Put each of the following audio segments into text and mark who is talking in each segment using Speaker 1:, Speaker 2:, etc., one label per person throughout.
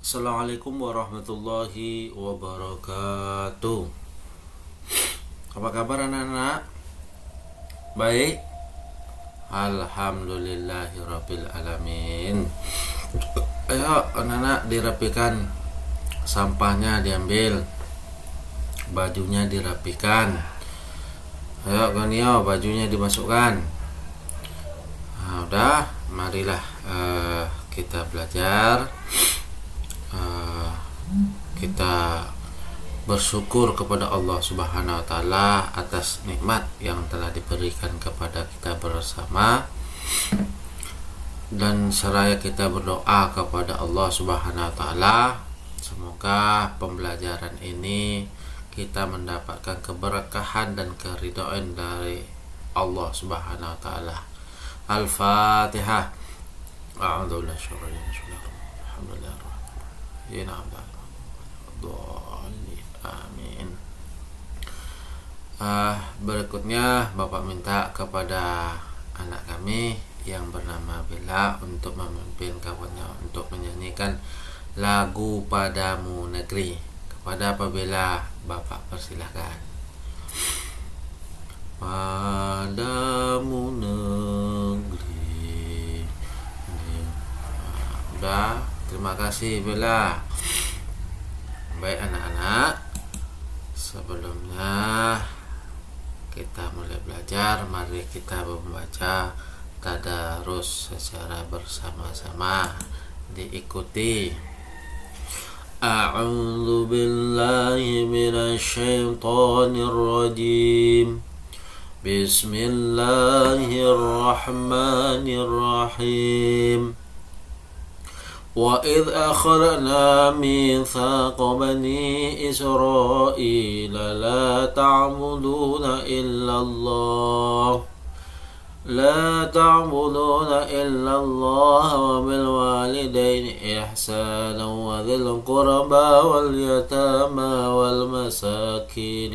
Speaker 1: Assalamualaikum warahmatullahi wabarakatuh. Apa kabar anak-anak? Baik? Alhamdulillahirabbil alamin. Ayo anak-anak dirapikan. Sampahnya diambil. Bajunya dirapikan. Ayo Gonio, bajunya dimasukkan. Nah, udah, marilah kita belajar. Kita bersyukur kepada Allah Subhanahu wa taala atas nikmat yang telah diberikan kepada kita bersama, dan seraya kita berdoa kepada Allah Subhanahu wa taala semoga pembelajaran ini kita mendapatkan keberkahan dan keridhaan dari Allah Subhanahu wa taala. Al-Fatihah. A'udzu billahi minasyaitonir rajim. Amin. Berikutnya Bapak minta kepada anak kami yang bernama Bella untuk memimpin kawannya untuk menyanyikan lagu Padamu Negeri. Kepada Pak Bella, Bapak persilahkan. Padamu negeri. Udah, terima kasih Bella. Baik anak-anak, sebelumnya kita mulai belajar, mari kita membaca tadarus secara bersama-sama. Diikuti. A'udzu billahi minasyaitonir rajim. Bismillahirrahmanirrahim. وَإِذْ أَخَذْنَا مِيثَاقَ بَنِي إِسْرَائِيلَ لَا تَعْبُدُونَ إِلَّا اللَّهَ وَبِالْوَالِدَيْنِ إِحْسَانًا وَذِي الْقُرْبَى وَالْيَتَامَى وَالْمَسَاكِينِ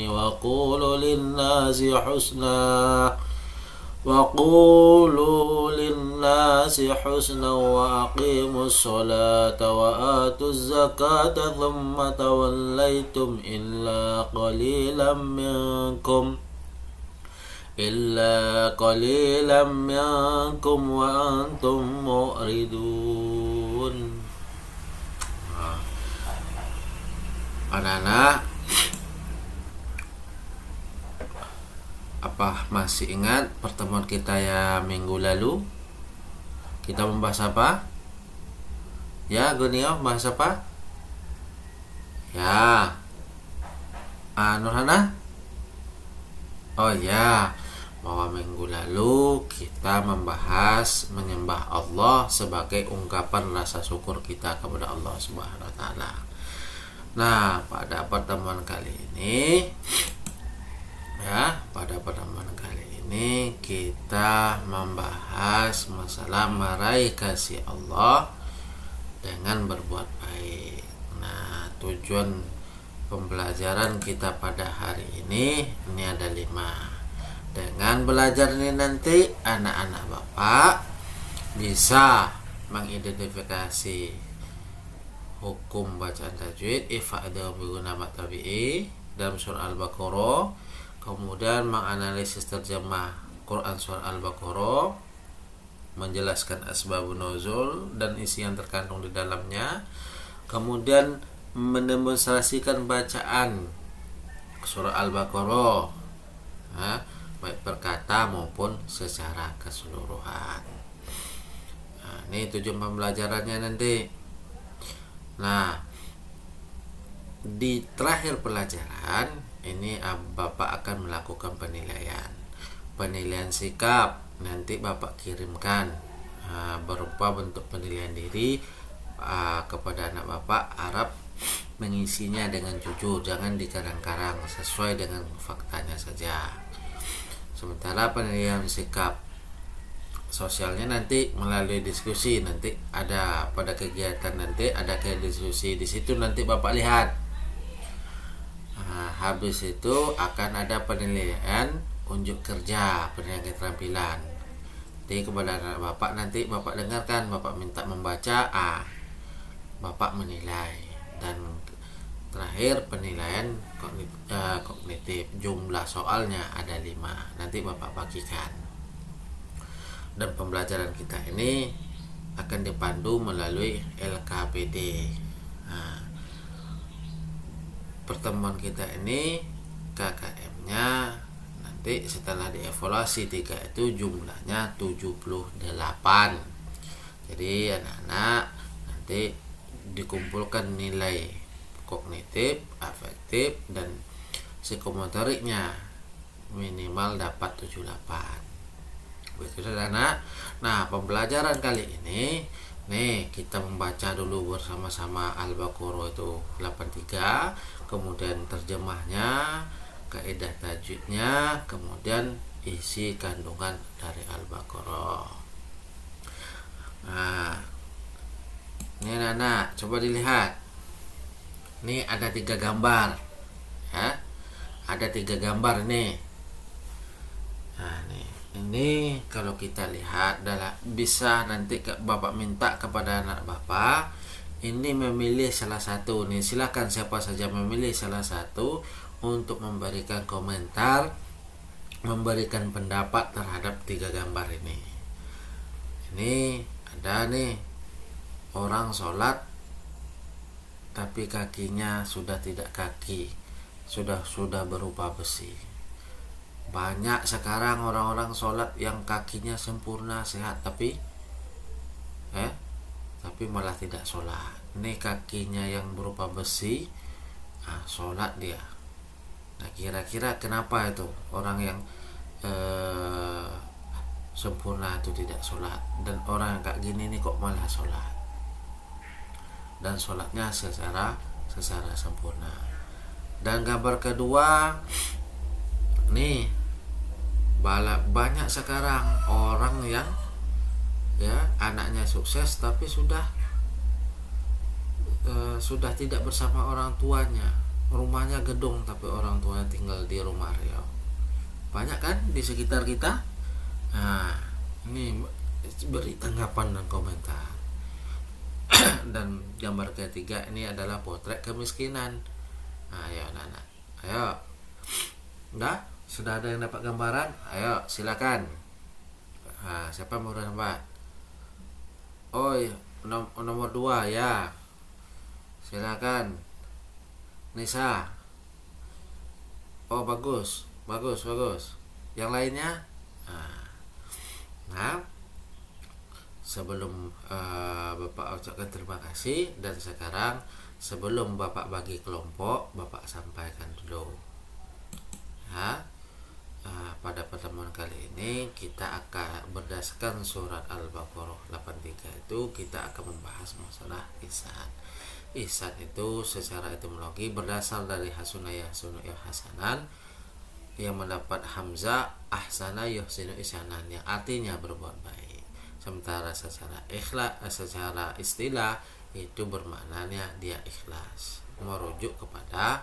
Speaker 1: وقولوا للناس حسنا وأقيموا الصلاة وآتوا الزكاة ثم توليتم إلا قليلا منكم وأنتم معرضون. Anak-anak, apa masih ingat pertemuan kita ya minggu lalu? Kita membahas apa? Ya, Gunio, bahas apa? Ya, Nurhana? Oh ya, bahwa minggu lalu kita membahas menyembah Allah sebagai ungkapan rasa syukur kita kepada Allah Subhanahu wa taala. Nah, pada pertemuan kali ini kita membahas masalah meraih kasih Allah dengan berbuat baik. Nah, tujuan pembelajaran kita pada hari ini ada 5. Dengan belajar ini nanti anak-anak Bapak bisa mengidentifikasi hukum bacaan tajwid, ifadah biguna tabi'i dalam surah Al-Baqarah, kemudian menganalisis terjemah Quran surah Al-Baqarah, menjelaskan asbabun nuzul dan isi yang terkandung di dalamnya, kemudian mendemonstrasikan bacaan surah Al-Baqarah baik perkata maupun secara keseluruhan. Nah, ini tujuan pembelajarannya nanti. Nah, di terakhir pelajaran ini Bapak akan melakukan penilaian sikap. Nanti Bapak kirimkan berupa bentuk penilaian diri kepada anak Bapak. Harap mengisinya dengan jujur, jangan dikarang-karang, sesuai dengan faktanya saja. Sementara penilaian sikap sosialnya nanti melalui diskusi. Nanti ada pada kegiatan nanti ada kayak diskusi di situ, nanti Bapak lihat. Habis itu akan ada penilaian unjuk kerja, penilaian keterampilan. Jadi kepada anak Bapak nanti Bapak dengarkan, Bapak minta membaca A. Bapak menilai. Dan terakhir penilaian kognitif. Jumlah soalnya ada 5. Nanti Bapak bagikan. Dan pembelajaran kita ini akan dipandu melalui LKPD. Nah, pertemuan kita ini KKM-nya nanti setelah dievaluasi 3 itu jumlahnya 78. Jadi anak-anak nanti dikumpulkan nilai kognitif, afektif, dan psikomotoriknya minimal dapat 78. Begitu anak. Nah, pembelajaran kali ini nih kita membaca dulu bersama-sama Al-Baqarah itu 83, kemudian terjemahnya, kaidah tajwidnya, kemudian isi kandungan dari Al-Baqarah. Nah, ini anak-anak coba dilihat. Ini ada 3 gambar, ya. Ada 3 gambar nih. Nah, nih. Ini kalau kita lihat adalah bisa nanti Bapak minta kepada anak Bapak ini memilih salah satu nih. Silakan siapa saja memilih salah satu untuk memberikan komentar, memberikan pendapat terhadap 3 gambar ini. Ini ada nih orang sholat tapi kakinya sudah tidak kaki, sudah berupa besi. Banyak sekarang orang-orang sholat yang kakinya sempurna sehat tapi malah tidak sholat. Ini kakinya yang berupa besi, sholat dia. Nah, kira-kira kenapa itu orang yang sempurna itu tidak sholat, dan orang yang kayak gini nih kok malah sholat dan sholatnya secara sempurna. Dan gambar kedua nih, banyak sekarang orang yang anaknya sukses tapi sudah tidak bersama orang tuanya. Rumahnya gedung tapi orang tuanya tinggal di rumah Riau. Banyak kan di sekitar kita. Nah, ini beri tanggapan dan komentar. Dan gambar ketiga ini adalah potret kemiskinan. Ayo anak-anak, ayo. Sudah ada yang dapat gambaran? Ayo silakan. Siapa yang mau dapat? Oh, nomor 2 ya. Silakan. Nisa. Oh, bagus. Yang lainnya? Nah, sebelum Bapak ucapkan terima kasih, dan sekarang sebelum Bapak bagi kelompok, Bapak sampaikan dulu. Pada pertemuan kali ini kita akan berdasarkan surat Al-Baqarah 83 itu kita akan membahas masalah ihsan. Ihsan itu secara etimologi berasal dari hasuna yahsunu ihsanan, yang mendapat hamzah ahsana yuhsinu ihsanan, yang artinya berbuat baik. Sementara secara istilah itu bermaknanya dia ikhlas, merujuk kepada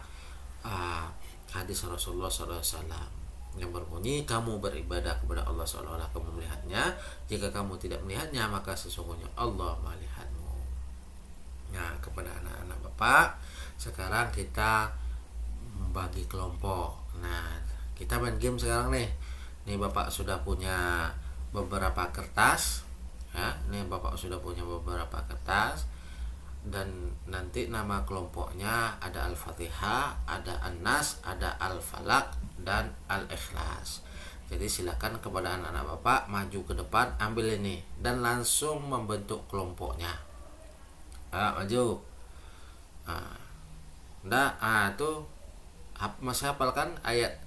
Speaker 1: hadis Rasulullah SAW yang berbunyi, kamu beribadah kepada Allah seolah-olah kamu melihatnya. Jika kamu tidak melihatnya, maka sesungguhnya Allah melihatmu. Nah, kepada anak-anak Bapak, sekarang kita membagi kelompok. Nah, kita main game sekarang nih. Nih Bapak sudah punya beberapa kertas. Dan nanti nama kelompoknya ada Al-Fatihah, ada An-Nas, ada Al-Falaq, dan Al-Ikhlas. Jadi silakan kepada anak-anak Bapak maju ke depan, ambil ini dan langsung membentuk kelompoknya. Maju. Tuh masih hafal kan ayat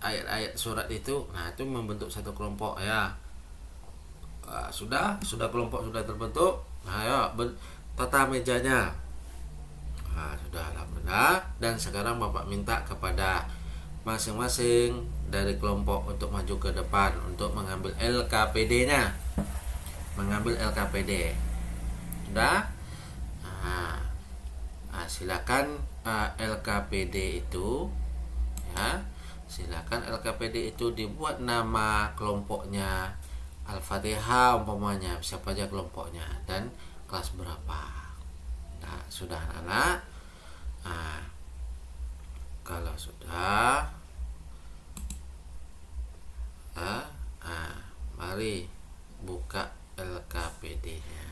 Speaker 1: surat itu? Nah, itu membentuk satu kelompok ya. Sudah kelompok sudah terbentuk. Nah, ayo tata mejanya. Sudah, alhamdulillah. Dan sekarang Bapak minta kepada masing-masing dari kelompok untuk maju ke depan untuk mengambil LKPD-nya. Sudah? Silakan LKPD itu ya. Silakan LKPD itu dibuat nama kelompoknya Al-Fatihah umpamanya, siapa aja kelompoknya dan kelas berapa. Sudah anak. Kalau sudah, mari buka LKPD-nya.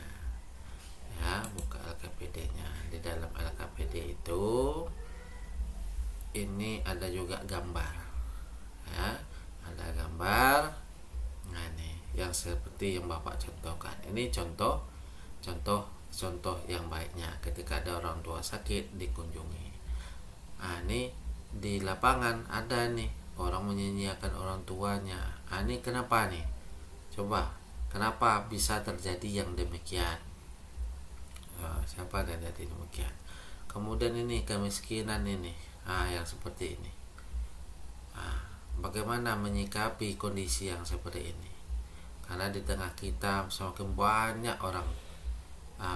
Speaker 1: Ya, buka LKPD-nya. Di dalam LKPD itu ini ada juga gambar. Ya, ada gambar. Nah, ini yang seperti yang Bapak contohkan. Ini contoh yang baiknya ketika ada orang tua sakit dikunjungi. Ini di lapangan ada nih orang menyia-nyiakan orang tuanya. Ini kenapa nih? Coba, kenapa bisa terjadi yang demikian? Siapa yang jadi demikian? Kemudian ini kemiskinan ini, yang seperti ini. Bagaimana menyikapi kondisi yang seperti ini? Karena di tengah kita semakin banyak orang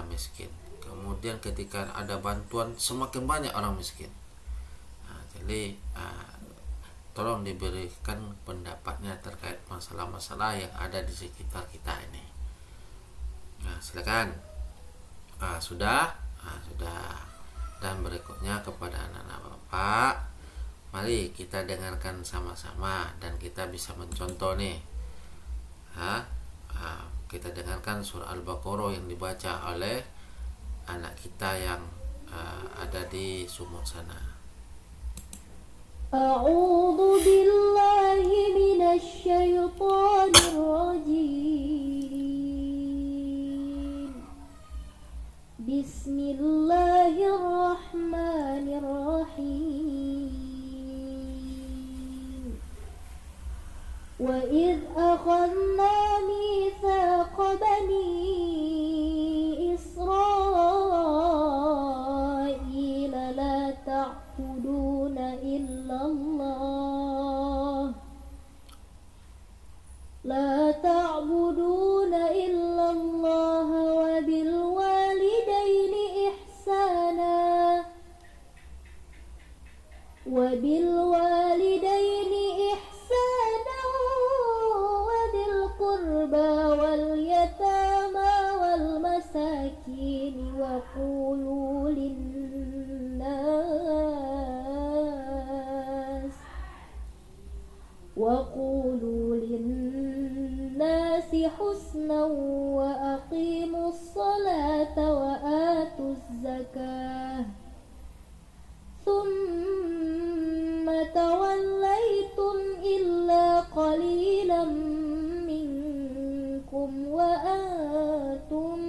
Speaker 1: miskin. Kemudian ketika ada bantuan semakin banyak orang miskin. Jadi tolong diberikan pendapatnya terkait masalah-masalah yang ada di sekitar kita ini. Silakan. Sudah. Dan berikutnya kepada anak-anak Bapak, mari kita dengarkan sama-sama dan kita bisa mencontoh nih. Kita dengarkan surah Al-Baqarah yang dibaca oleh anak kita yang ada di sumur sana.
Speaker 2: A'udzu billahi minasy syaithanir rajim. Bismillahirrahmanirrahim. Wa idh akhadna mitsaqa bani Israil la ta'buduna illallah wa bil walidaini ihsana wa dhil qurba wal yatama wal masakin wa qulu linnasi husnan wa aqimus salata wa atuz zakah thumma tawallaytum illa qalilan minkum wa antum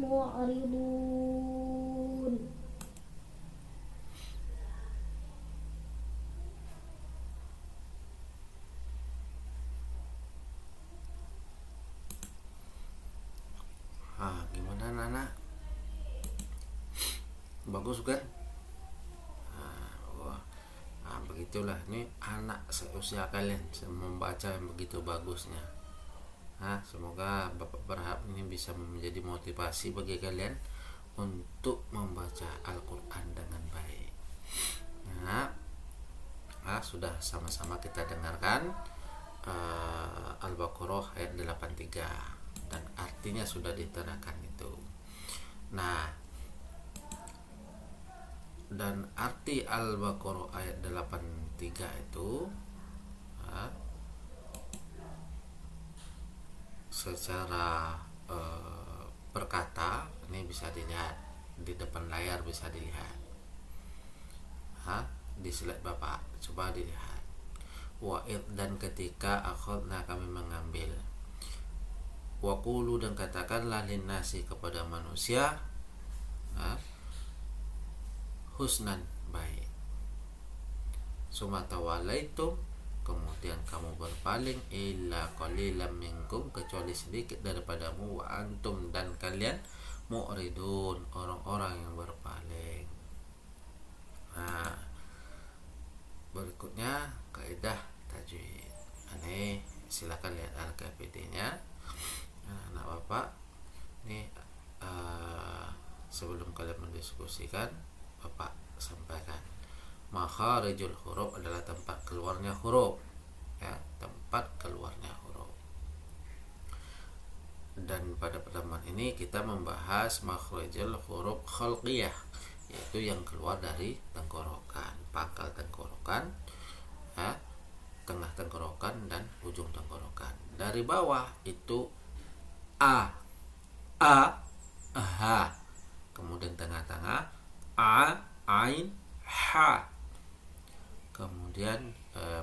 Speaker 2: mu'ridun.
Speaker 1: Gimana anak? Bagus kan? Begitulah, ini anak seusia kalian membaca yang begitu bagusnya. Semoga Bapak berharap ini bisa menjadi motivasi bagi kalian untuk membaca Al-Quran dengan baik. Sudah sama-sama kita dengarkan Al-Baqarah ayat 83 dan artinya sudah diterangkan itu. Dan arti Al-Baqarah ayat 83 itu secara perkata ini bisa dilihat di depan layar, bisa dilihat di slide Bapak, coba dilihat. Wa'id, dan ketika akhadna kami mengambil, waqulu, dan katakanlah linnasi kepada manusia, husnan, baik. Sumatawalaitum, kemudian kamu berpaling, illa qalilan minkum, kecuali sedikit daripadamu, wa antum, dan kalian, mu'ridun, orang-orang yang berpaling. Berikutnya kaidah tajwid. Ini silakan lihat LKPD-nya. Anak Bapak, ini sebelum kalian mendiskusikan, Bapak sampaikan makharijul huruf adalah tempat keluarnya huruf, tempat keluarnya huruf. dan pada pertemuan ini kita membahas makhrajul huruf khalqiyah, yaitu yang keluar dari tenggorokan, pangkal tenggorokan, ya, tengah tenggorokan dan ujung tenggorokan. Dari bawah itu a, ha, kemudian tengah-tengah a, ain, ha, kemudian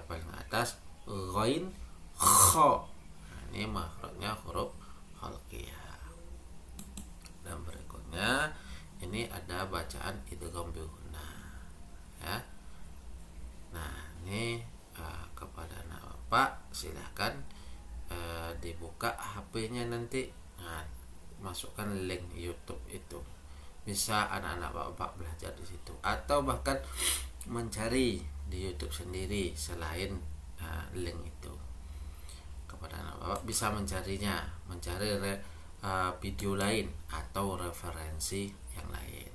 Speaker 1: paling atas ghain, kha. Nah, ini makhrajnya huruf khalqiyah. Dan berikutnya ini ada bacaan idgham bi gunnah, ya. Nah, ini kepada anak bapak silahkan dibuka HP-nya nanti. Nah, masukkan link YouTube itu. Bisa anak-anak bapak belajar di situ, atau bahkan mencari di YouTube sendiri selain link itu. Kepada anak bapak bisa mencarinya, mencari video lain atau referensi yang lain.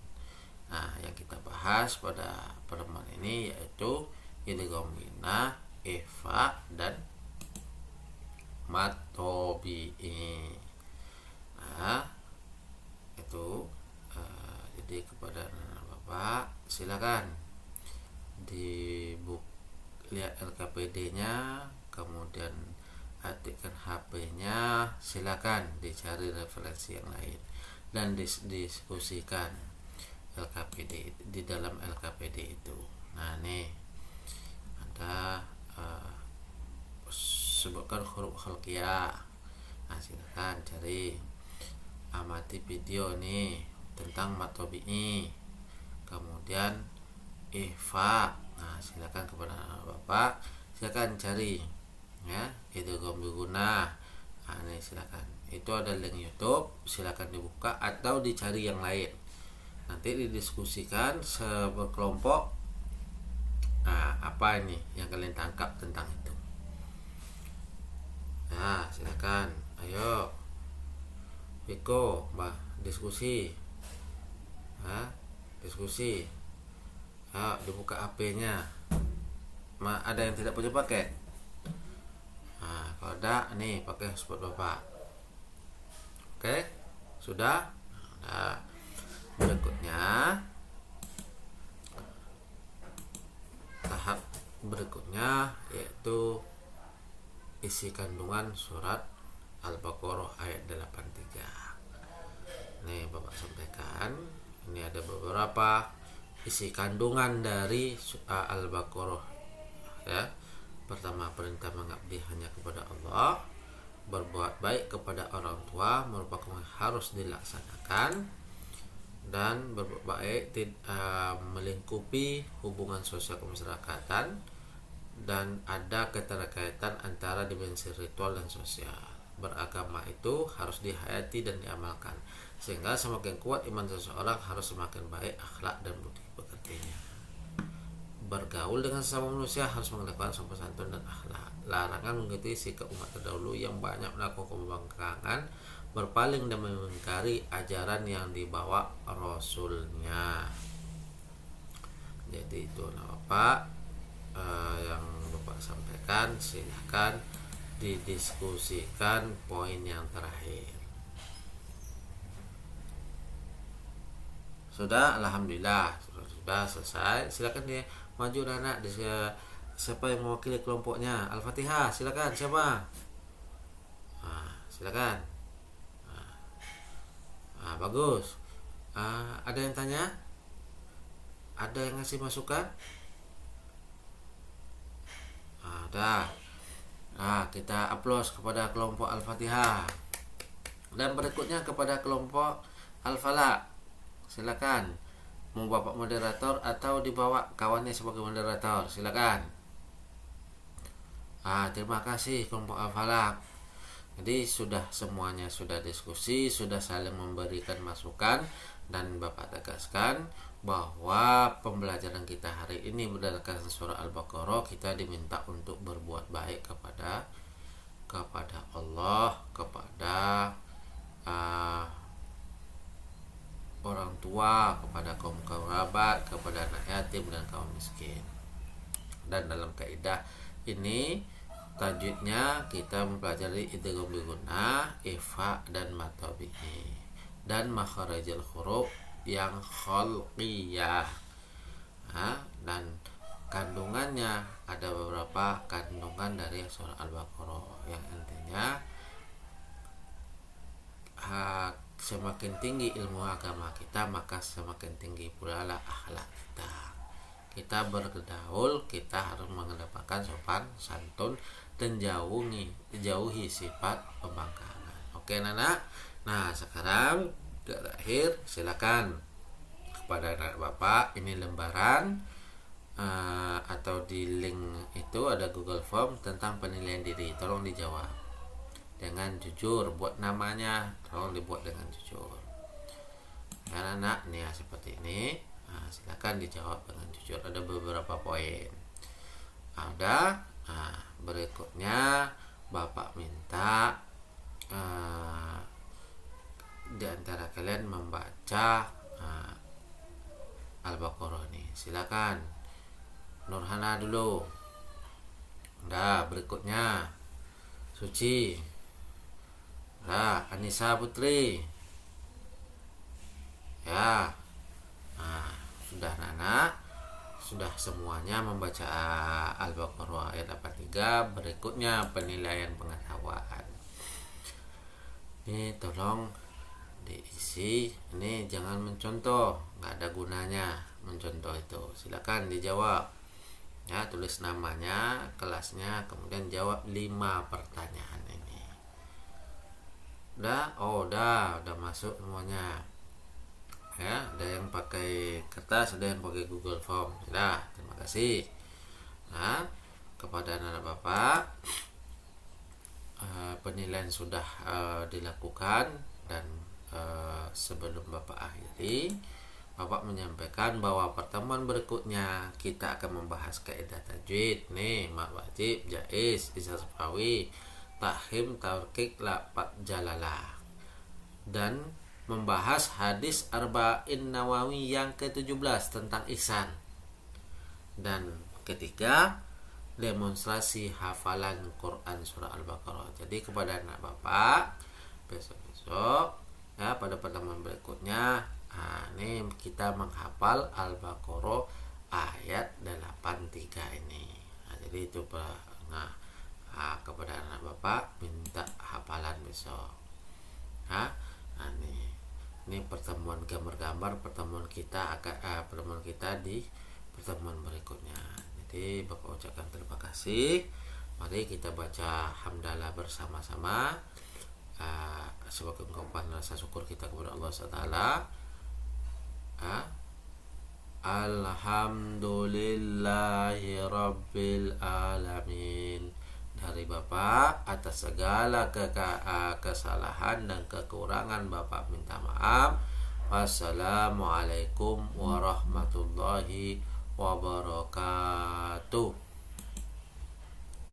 Speaker 1: Nah, yang kita bahas pada pertemuan ini yaitu idgham gunnah, ikhfa, dan mad tabi'i. Nah, itu jadi kepada anak bapak silakan lihat LKPD-nya, kemudian aktifkan HP-nya, silakan dicari referensi yang lain dan diskusikan LKPD di dalam LKPD itu. Nah, nih ada sebutkan huruf khalqiyah. Nah, silakan cari, amati video nih tentang mad tabi'i, kemudian ikhfa. Nah, silakan kepada bapak silakan cari, ya, idgham bi gunnah. Nah, ini silakan, itu ada link YouTube, silakan dibuka atau dicari yang lain, nanti didiskusikan berkelompok. Nah, apa ini yang kalian tangkap tentang itu? Nah, silakan, ayo Viko, Mbak, diskusi. Nah, diskusi. Dibuka HP-nya. Ada yang tidak punya pakai? Nah, kalau ada, nih pakai hotspot bapak. Oke, sudah. Nah, berikutnya, tahap berikutnya yaitu isi kandungan surat Al-Baqarah ayat 83. Nih bapak sampaikan, ini ada beberapa isi kandungan dari Al-Baqarah, ya. Pertama, perintah mengabdi hanya kepada Allah, berbuat baik kepada orang tua merupakan yang harus dilaksanakan, dan berbuat baik melingkupi hubungan sosial kemasyarakatan, dan ada keterkaitan antara dimensi ritual dan sosial. Beragama itu harus dihayati dan diamalkan, sehingga semakin kuat iman seseorang harus semakin baik akhlak dan budi pekertinya. Bergaul dengan sesama manusia harus mengedepankan sopan santun dan akhlak. Larangan mengikuti sikap umat terdahulu yang banyak melakukan pembangkangan, berpaling dan mengingkari ajaran yang dibawa Rasulnya. Jadi itu bapak yang bapak sampaikan, silahkan didiskusikan poin yang terakhir. Sudah, alhamdulillah sudah selesai. Silakan dia maju anak. Siapa yang mewakili kelompoknya? Al-Fatihah, silakan. Siapa? Silakan. Bagus. Ada yang tanya? Ada yang ngasih masukan? Udah. Kita aplaus kepada kelompok Al-Fatihah. Dan berikutnya kepada kelompok Al-Falaq. Silakan. Mau bapak moderator atau dibawa kawannya sebagai moderator, silakan. Terima kasih kelompok Al-Falaq. Jadi semuanya sudah diskusi, sudah saling memberikan masukan, dan bapak tegaskan bahwa pembelajaran kita hari ini berdasarkan surah Al-Baqarah, kita diminta untuk berbuat baik kepada Allah, kepada orang tua, kepada kaum kerabat, kepada anak yatim dan kaum miskin. Dan dalam kaidah ini tajwidnya kita mempelajari idgham bi gunnah, ifa dan mad tabi'i dan makharijul huruf yang khalqiyah. Dan kandungannya ada beberapa kandungan dari surah Al-Baqarah yang intinya semakin tinggi ilmu agama kita maka semakin tinggi pula lah akhlak kita. Kita bergaul, kita harus mengedepankan sopan santun dan jauhi sifat pembangkangan. Oke Nana. Nah sekarang terakhir silakan kepada anak bapak, ini lembaran atau di link itu ada Google Form tentang penilaian diri, tolong dijawab dengan jujur. Buat namanya tolong dibuat dengan jujur ya anak nih ya, seperti ini. Silakan dijawab dengan jujur. Ada beberapa poin. Ada berikutnya bapak minta di antara kalian membaca Al-Baqarah nih. Silakan Nurhana dulu. Udah, berikutnya Suci. Udah, Anissa Putri. Ya. Sudah Nana. Sudah semuanya membaca Al-Baqarah ayat 83. Berikutnya penilaian pengetahuan. Ini tolong diisi. Ini jangan mencontoh, nggak ada gunanya mencontoh itu. Silakan dijawab. Ya, tulis namanya, kelasnya, kemudian jawab 5 pertanyaan ini. Udah? Oh, udah masuk semuanya. Ya, ada yang pakai kertas, ada yang pakai Google Form. Sudah, terima kasih. Nah, kepada anak bapak, penilaian sudah dilakukan dan sebelum bapak akhiri, bapak menyampaikan bahwa pertemuan berikutnya kita akan membahas kaidah tajwid nih, mad wajib, jaiz, izhar safawi, tahim, tarqiq, lafaz jalalah, dan membahas hadis Arba'in Nawawi yang ke-17 tentang ihsan. Dan ketiga, demonstrasi hafalan Quran surah Al-Baqarah. Jadi kepada anak bapak, besok-besok ya pada pertemuan berikutnya, ini kita menghafal Al-Baqarah ayat 83 ini. Jadi itu kepada anak bapak minta hafalan besok. Ini pertemuan gambar-gambar pertemuan kita di pertemuan berikutnya. Jadi bapak ucapkan terima kasih. Mari kita baca hamdalah bersama-sama sebagai ungkapan rasa syukur kita kepada Allah SWT. Alhamdulillahi Rabbil Alamin. Dari Bapak atas segala kesalahan dan kekurangan Bapak minta maaf. Wassalamualaikum warahmatullahi wabarakatuh.